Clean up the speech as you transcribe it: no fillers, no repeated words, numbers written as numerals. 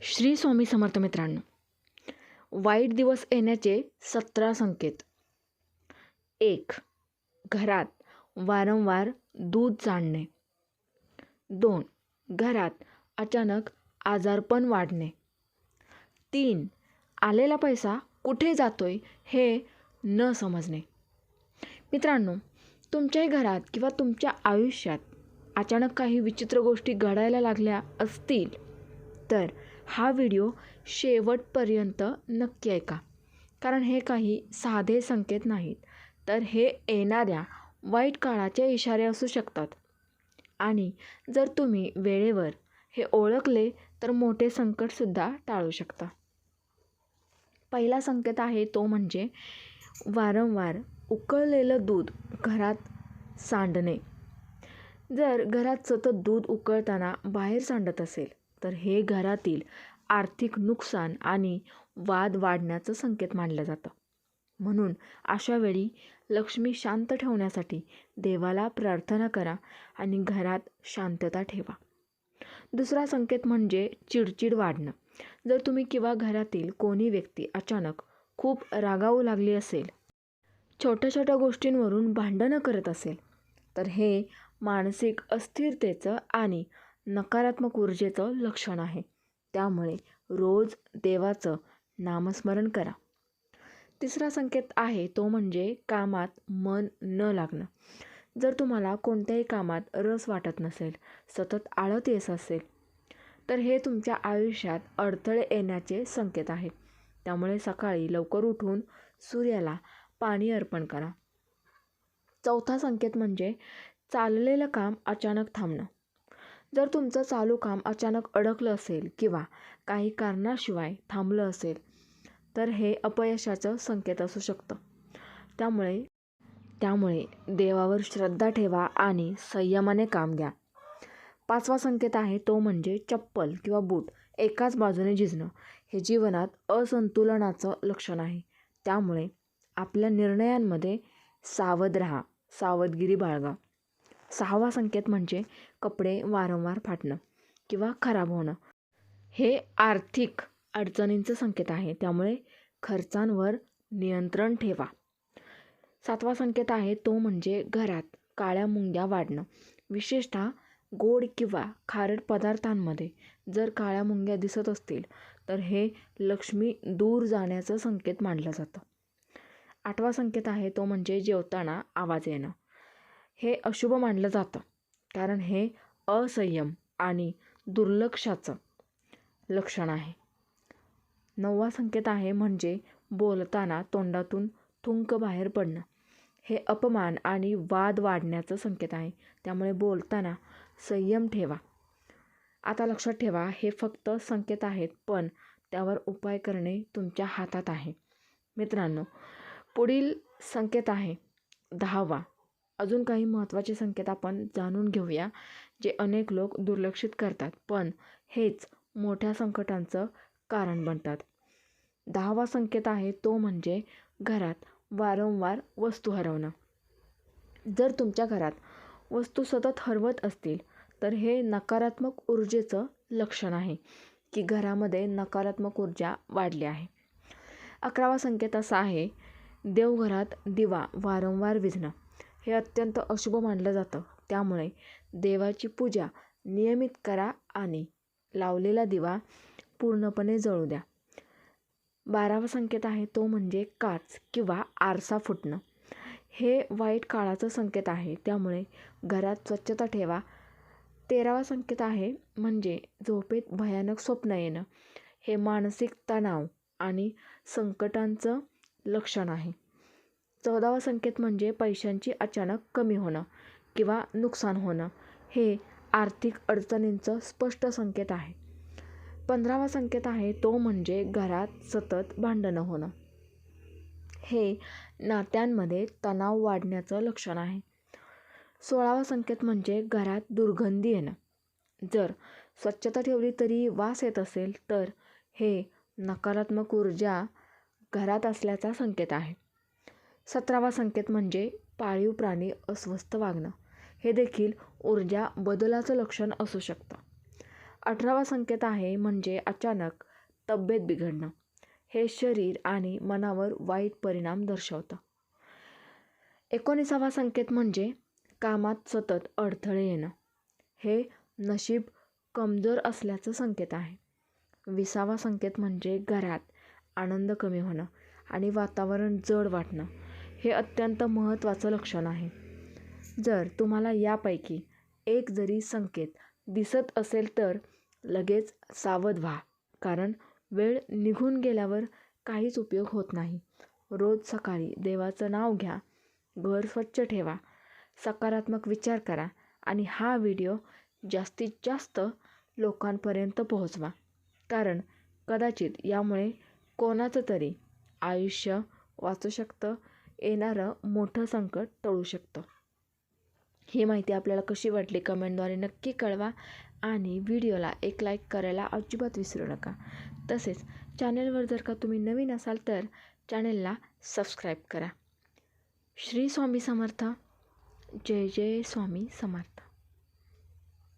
श्री स्वामी समर्थ मित्रांनो, वाईट दिवस येण्याचे 17 संकेत. 1. घरात वारंवार दूध सांडणे. 2. घरात अचानक आजारपण वाढणे. 3. आलेला पैसा कुठे जातोय हे न समजणे. मित्रांनो, तुमच्याही घरात किंवा तुमच्या आयुष्यात अचानक काही विचित्र गोष्टी घडायला लागल्या असतील तर हा व्हिडिओ शेवटपर्यंत नक्की ऐका. कारण हे काही साधे संकेत नाहीत, तर हे येणाऱ्या वाईट काळाचे इशारे असू शकतात. आणि जर तुम्ही वेळेवर हे ओळखले तर मोठे संकटसुद्धा टाळू शकता. पहिला संकेत आहे तो म्हणजे वारंवार उकळलेलं दूध घरात सांडणे. जर घरात सतत दूध उकळताना बाहेर सांडत असेल तर हे घरातील आर्थिक नुकसान आणि वाद वाढण्याचं संकेत मानलं जातं. म्हणून अशा वेळी लक्ष्मी शांत ठेवण्यासाठी देवाला प्रार्थना करा आणि घरात शांतता ठेवा. दुसरा संकेत म्हणजे चिडचिड वाढणं. जर तुम्ही किंवा घरातील कोणी व्यक्ती अचानक खूप रागावू लागली असेल, छोट्या छोट्या गोष्टींवरून भांडणं करत असेल, तर हे मानसिक अस्थिरतेचं आणि नकारात्मक ऊर्जेचं लक्षण आहे. त्यामुळे रोज देवाचं नामस्मरण करा. तिसरा संकेत आहे तो म्हणजे कामात मन न लागणं. जर तुम्हाला कोणत्याही कामात रस वाटत नसेल, सतत आळत येत असेल, तर हे तुमच्या आयुष्यात अडथळे येण्याचे संकेत आहेत. त्यामुळे सकाळी लवकर उठून सूर्याला पाणी अर्पण करा. चौथा संकेत म्हणजे चाललेलं काम अचानक थांबणं. जर तुमचं चालू काम अचानक अडकलं असेल किंवा काही कारणाशिवाय थांबलं असेल तर हे अपयशाचं संकेत असू शकतं. त्यामुळे देवावर श्रद्धा ठेवा आणि संयमाने काम घ्या. पाचवा संकेत आहे तो म्हणजे चप्पल किंवा बूट एकाच बाजूने झिजणं. हे जीवनात असंतुलनाचं लक्षण आहे. त्यामुळे आपल्या निर्णयांमध्ये सावध राहा, सावधगिरी बाळगा. सहावा संकेत म्हणजे कपडे वारंवार फाटणं किंवा खराब होणं. हे आर्थिक अडचणींचं संकेत आहे. त्यामुळे खर्चांवर नियंत्रण ठेवा. सातवा संकेत आहे तो म्हणजे घरात काळ्या मुंग्या वाढणं. विशेषतः गोड किंवा खारट पदार्थांमध्ये जर काळ्या मुंग्या दिसत असतील तर हे लक्ष्मी दूर जाण्याचं संकेत मानलं जातं. आठवा संकेत आहे तो म्हणजे जेवताना आवाज येणं. हे अशुभ मानलं जातं कारण हे असंयम आणि दुर्लक्षाचं लक्षण आहे. नववा संकेत आहे म्हणजे बोलताना तोंडातून थुंक बाहेर पडणं. हे अपमान आणि वाद वाढण्याचं संकेत आहे. त्यामुळे बोलताना संयम ठेवा. आता लक्षात ठेवा, हे फक्त संकेत आहेत, पण त्यावर उपाय करणे तुमच्या हातात आहे. मित्रांनो, पुढील संकेत आहे 10वा. अजून काही महत्त्वाचे संकेत आपण जाणून घेऊया जे अनेक लोक दुर्लक्षित करतात, पण हेच मोठ्या संकटांचं कारण बनतात. 10वा संकेत आहे तो म्हणजे घरात वारंवार वस्तू हरवणं. जर तुमच्या घरात वस्तू सतत हरवत असतील तर हे नकारात्मक ऊर्जेचं लक्षण आहे की घरामध्ये नकारात्मक ऊर्जा वाढली आहे. 11वा संकेत असा आहे देवघरात दिवा वारंवार विझणं. हे अत्यंत अशुभ मानलं जातं. त्यामुळे देवाची पूजा नियमित करा आणि लावलेला दिवा पूर्णपणे जळू द्या. 12वा संकेत आहे तो म्हणजे काच किंवा आरसा फुटणं. हे वाईट काळाचं संकेत आहे. त्यामुळे घरात स्वच्छता ठेवा. 13वा संकेत आहे म्हणजे झोपेत भयानक स्वप्न येणं. हे मानसिक तणाव आणि संकटांचं लक्षण आहे. 14वा संकेत म्हणजे पैशांची अचानक कमी होणं किंवा नुकसान होणं. हे आर्थिक अडचणींचं स्पष्ट संकेत आहे. 15वा संकेत आहे तो म्हणजे घरात सतत भांडणं होणं. हे नात्यांमध्ये तणाव वाढण्याचं लक्षण आहे. 16वा संकेत म्हणजे घरात दुर्गंधी येणं. जर स्वच्छता ठेवली तरी वास येत असेल तर हे नकारात्मक ऊर्जा घरात असल्याचा संकेत आहे. 17वा संकेत म्हणजे पाळीव प्राणी अस्वस्थ वागणं. हे देखील ऊर्जा बदलाचं लक्षण असू शकतं. 18वा संकेत आहे म्हणजे अचानक तब्येत बिघडणं. हे शरीर आणि मनावर वाईट परिणाम दर्शवतं. 19वा संकेत म्हणजे कामात सतत अडथळे येणं. हे नशीब कमजोर असल्याचं संकेत आहे. 20वा संकेत म्हणजे घरात आनंद कमी होणं आणि वातावरण जड वाटणं. हे अत्यंत महत्त्वाचं लक्षण आहे. जर तुम्हाला यापैकी एक जरी संकेत दिसत असेल तर लगेच सावध व्हा, कारण वेळ निघून गेल्यावर काहीच उपयोग होत नाही. रोज सकाळी देवाचं नाव घ्या, घर स्वच्छ ठेवा, सकारात्मक विचार करा आणि हा व्हिडिओ जास्तीत जास्त लोकांपर्यंत पोहोचवा, कारण कदाचित यामुळे कोणाचं तरी आयुष्य वाचू शकतं, येणारं मोठं संकट टळू शकतं. ही माहिती आपल्याला कशी वाटली कमेंटद्वारे नक्की कळवा आणि व्हिडिओला एक लाईक करायला अजिबात विसरू नका. तसेच चॅनेलवर जर का तुम्ही नवीन असाल तर चॅनेलला सबस्क्राईब करा. श्री स्वामी समर्थ. जय जय स्वामी समर्थ.